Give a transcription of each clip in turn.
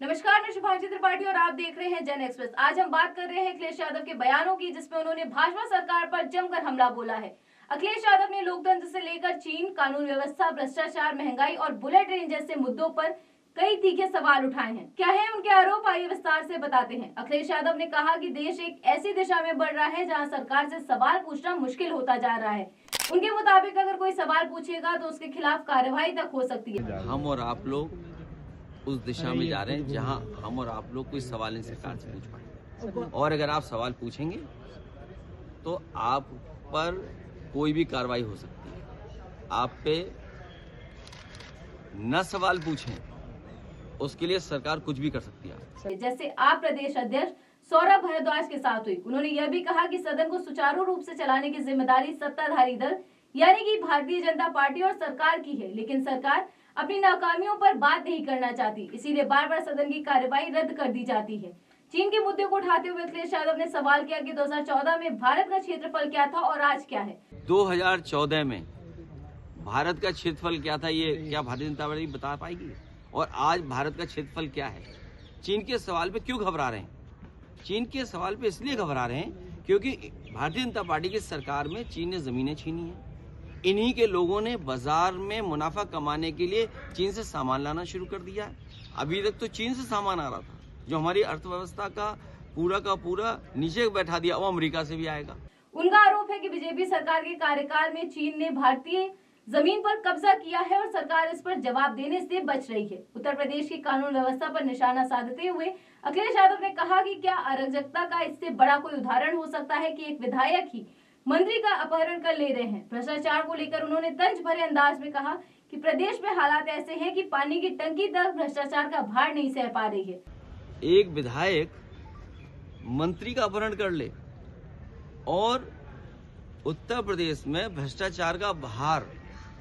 नमस्कार, मैं शुभांगी त्रिपाठी और आप देख रहे हैं जन एक्सप्रेस। आज हम बात कर रहे हैं अखिलेश यादव के बयानों की, जिसमें उन्होंने भाजपा सरकार पर जमकर हमला बोला है। अखिलेश यादव ने लोकतंत्र से लेकर चीन, कानून व्यवस्था, भ्रष्टाचार, महंगाई और बुलेट ट्रेन जैसे मुद्दों पर कई तीखे सवाल उठाए हैं। क्या है उनके आरोप, आइए विस्तार से बताते हैं। अखिलेश यादव ने कहा कि देश एक ऐसी दिशा में बढ़ रहा है जहाँ सरकार से सवाल पूछना मुश्किल होता जा रहा है। उनके मुताबिक अगर कोई सवाल पूछेगा तो उसके खिलाफ कार्रवाई तक हो सकती है। हम और आप लोग उस दिशा में जा रहे हैं जहां हम और आप लोग कोई सवाल नहीं सरकार से पूछ पाए, और अगर आप सवाल पूछेंगे तो आप पर कोई भी कार्रवाई हो सकती है। आप पे न सवाल पूछें उसके लिए सरकार कुछ भी कर सकती है। जैसे आप प्रदेश अध्यक्ष सौरभ भारद्वाज के साथ हुई, उन्होंने यह भी कहा कि सदन को सुचारू रूप से चलाने की जिम्मेदारी सत्ताधारी दल यानी कि भारतीय जनता पार्टी और सरकार की है, लेकिन सरकार अपनी नाकामियों पर बात नहीं करना चाहती, इसीलिए बार बार सदन की कार्यवाही रद्द कर दी जाती है। चीन के मुद्दे को उठाते हुए अखिलेश यादव ने सवाल किया कि 2014 में भारत का क्षेत्रफल क्या था और आज क्या है। 2014 में भारत का क्षेत्रफल क्या था, ये क्या भारतीय जनता पार्टी बता पाएगी? और आज भारत का क्षेत्रफल क्या है? चीन के सवाल पे क्यों घबरा रहे हैं? चीन के सवाल पे इसलिए घबरा रहे हैं क्योंकि भारतीय जनता पार्टी की सरकार में चीन ने जमीनें छीनी हैं। इन्हीं के लोगों ने बाजार में मुनाफा कमाने के लिए चीन से सामान लाना शुरू कर दिया है। अभी तक तो चीन से सामान आ रहा था, जो हमारी अर्थव्यवस्था का पूरा नीचे बैठा दिया, वो अमेरिका से भी आएगा। उनका आरोप है कि बीजेपी सरकार के कार्यकाल में चीन ने भारतीय जमीन पर कब्जा किया है और सरकार इस पर जवाब देने से बच रही है। उत्तर प्रदेश की कानून व्यवस्था पर निशाना साधते हुए अखिलेश यादव ने कहा कि क्या अराजकता का इससे बड़ा कोई उदाहरण हो सकता है कि एक विधायक ही मंत्री का अपहरण कर ले रहे हैं। भ्रष्टाचार को लेकर उन्होंने तंज भरे अंदाज में कहा कि प्रदेश में हालात ऐसे हैं कि पानी की टंकी तक भ्रष्टाचार का भार नहीं सह पा रही है। एक विधायक मंत्री का अपहरण कर ले और उत्तर प्रदेश में भ्रष्टाचार का भार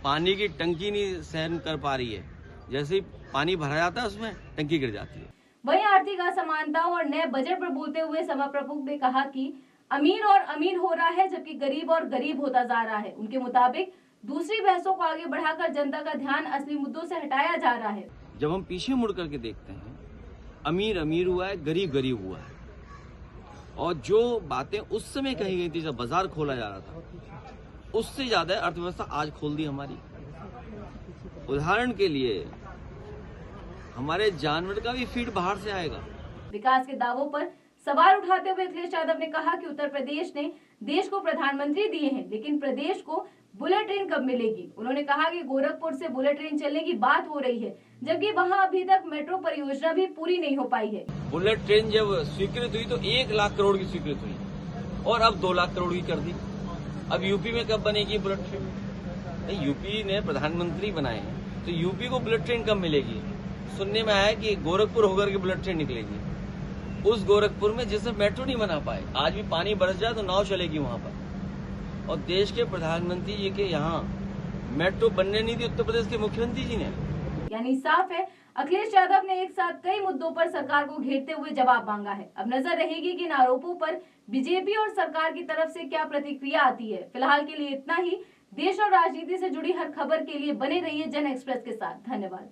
पानी की टंकी नहीं सहन कर पा रही है। जैसे ही पानी भरा जाता है उसमें टंकी गिर जाती है। वहीं आर्थिक असमानताओं और नए बजट पर बोलते हुए सभा प्रमुख ने कहा कि अमीर और अमीर हो रहा है जबकि गरीब और गरीब होता जा रहा है। उनके मुताबिक दूसरी बहसों को आगे बढ़ाकर जनता का ध्यान असली मुद्दों से हटाया जा रहा है। जब हम पीछे मुड़ करके देखते हैं, अमीर अमीर हुआ है, गरीब गरीब हुआ है, और जो बातें उस समय कही गई थी जब बाजार खोला जा रहा था, उससे ज्यादा अर्थव्यवस्था आज खोल दी हमारी। उदाहरण के लिए हमारे जानवर का भी फीड बाहर से आएगा। विकास के दावों पर सवाल उठाते हुए अखिलेश यादव ने कहा कि उत्तर प्रदेश ने देश को प्रधानमंत्री दिए हैं, लेकिन प्रदेश को बुलेट ट्रेन कब मिलेगी। उन्होंने कहा कि गोरखपुर से बुलेट ट्रेन चलने की बात हो रही है, जबकि वहां अभी तक मेट्रो परियोजना भी पूरी नहीं हो पाई है। बुलेट ट्रेन जब स्वीकृत हुई तो 1 लाख करोड़ की स्वीकृत हुई और अब 2 लाख करोड़ की कर दी। अब यूपी में कब बनेगी बुलेट ट्रेन? यूपी ने प्रधानमंत्री बनाए हैं तो यूपी को बुलेट ट्रेन कब मिलेगी? सुनने में आया कि गोरखपुर होकर के बुलेट ट्रेन निकलेगी, उस गोरखपुर में जिसमें मेट्रो नहीं बना पाए। आज भी पानी बरस जाए तो नाव चलेगी वहां पर। और देश के प्रधानमंत्री जी के यहाँ मेट्रो बनने नहीं दी उत्तर प्रदेश के मुख्यमंत्री जी ने। यानी साफ है, अखिलेश यादव ने एक साथ कई मुद्दों पर सरकार को घेरते हुए जवाब मांगा है। अब नजर रहेगी कि इन आरोपों पर बीजेपी और सरकार की तरफ से क्या प्रतिक्रिया आती है। फिलहाल के लिए इतना ही। देश और राजनीति से जुड़ी हर खबर के लिए बने रहिए जन एक्सप्रेस के साथ। धन्यवाद।